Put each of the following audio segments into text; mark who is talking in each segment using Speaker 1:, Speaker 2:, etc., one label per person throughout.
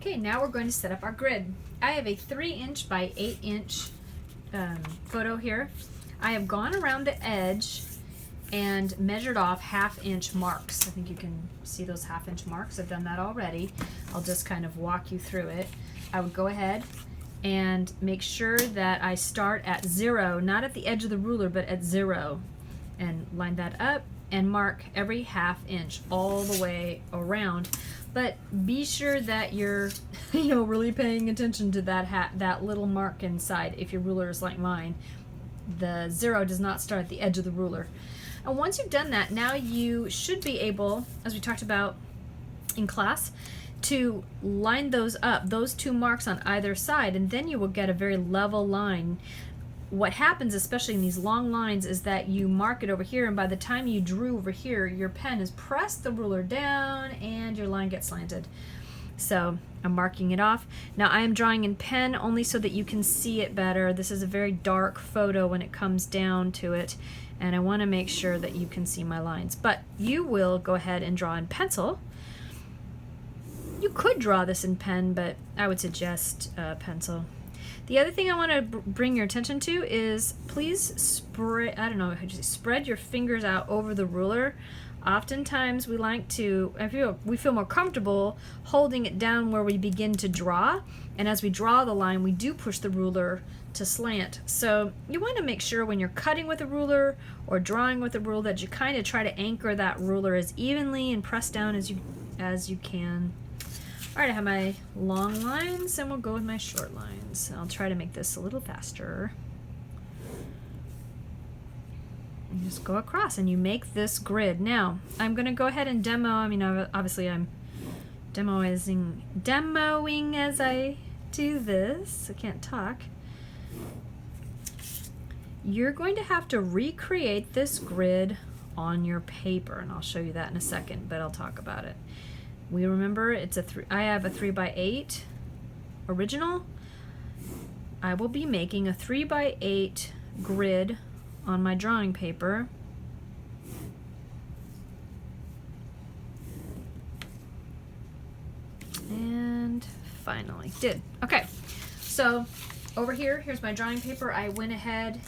Speaker 1: Okay, now we're going to set up our grid. I have a 3" by 8" photo here. I have gone around the edge and measured off 1/2" marks. I think you can see those 1/2" marks. I've done that already. I'll just kind of walk you through it. I would go ahead and make sure that I start at 0, not at the edge of the ruler, but at 0, and line that up and mark every 1/2" all the way around. But be sure that you're, really paying attention to that little mark inside. If your ruler is like mine, the 0 does not start at the edge of the ruler. And once you've done that, now you should be able, as we talked about in class, to line those up, those 2 marks on either side, and then you will get a very level line. What happens, especially in these long lines, is that you mark it over here, and by the time you drew over here, your pen has pressed the ruler down and your line gets slanted. So I'm marking it off. Now I am drawing in pen only so that you can see it better. This is a very dark photo when it comes down to it, and I want to make sure that you can see my lines. But you will go ahead and draw in pencil. You could draw this in pen, but I would suggest pencil. The other thing I want to bring your attention to is please spread your fingers out over the ruler. Oftentimes we like to, we feel more comfortable holding it down where we begin to draw, and as we draw the line, we do push the ruler to slant. So you want to make sure when you're cutting with a ruler or drawing with a ruler that you kind of try to anchor that ruler as evenly and press down as you can. All right, I have my long lines, and we'll go with my short lines. I'll try to make this a little faster. And just go across, and you make this grid. Now, I'm going to go ahead and demo. Obviously, I'm demoing as I do this. I can't talk. You're going to have to recreate this grid on your paper, and I'll show you that in a second, but I'll talk about it. We remember I have a 3 by 8 original. I will be making a 3 by 8 grid on my drawing paper. And finally did. Okay, so over here's my drawing paper. I went ahead,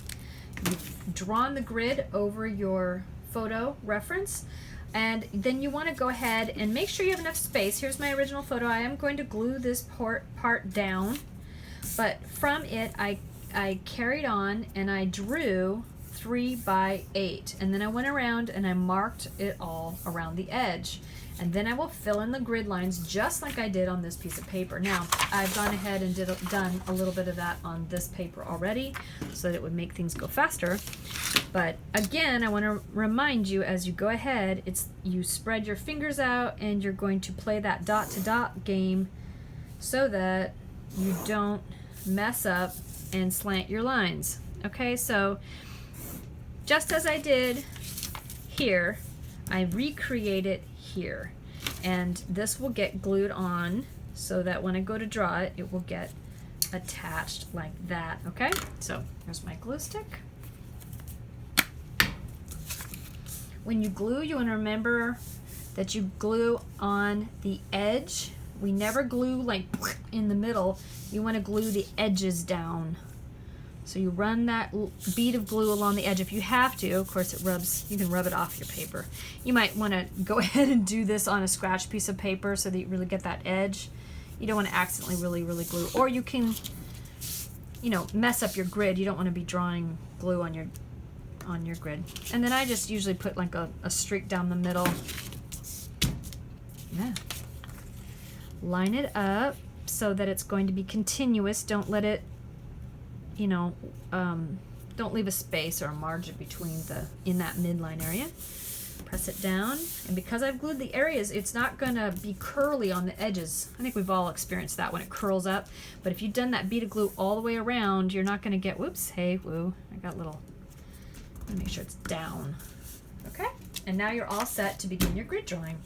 Speaker 1: you've drawn the grid over your photo reference. And then you want to go ahead and make sure you have enough space. Here's my original photo. I am going to glue this part down, but from it I carried on and I drew 3 by 8, and then I went around and I marked it all around the edge, and then I will fill in the grid lines just like I did on this piece of paper. Now I've gone ahead and done a little bit of that on this paper already so that it would make things go faster. But again, I want to remind you, as you go ahead, you spread your fingers out and you're going to play that dot to dot game so that you don't mess up and slant your lines. Okay, so just as I did here, I recreate it here, and this will get glued on so that when I go to draw it, it will get attached like that. Okay, so here's my glue stick. When you glue, you want to remember that you glue on the edge. We never glue like in the middle. You want to glue the edges down. So you run that bead of glue along the edge if you have to. Of course, you can rub it off your paper. You might want to go ahead and do this on a scratch piece of paper so that you really get that edge. You don't want to accidentally really glue. Or you can, mess up your grid. You don't want to be drawing glue on your grid. And then I just usually put like a streak down the middle. Yeah. Line it up so that it's going to be continuous. Don't let it, don't leave a space or a margin in that midline area. Press it down, and because I've glued the areas, it's not gonna be curly on the edges. I think we've all experienced that when it curls up, but if you've done that bead of glue all the way around, you're not gonna get, whoops, hey, woo, I got little, make sure it's down. Okay, and now you're all set to begin your grid drawing.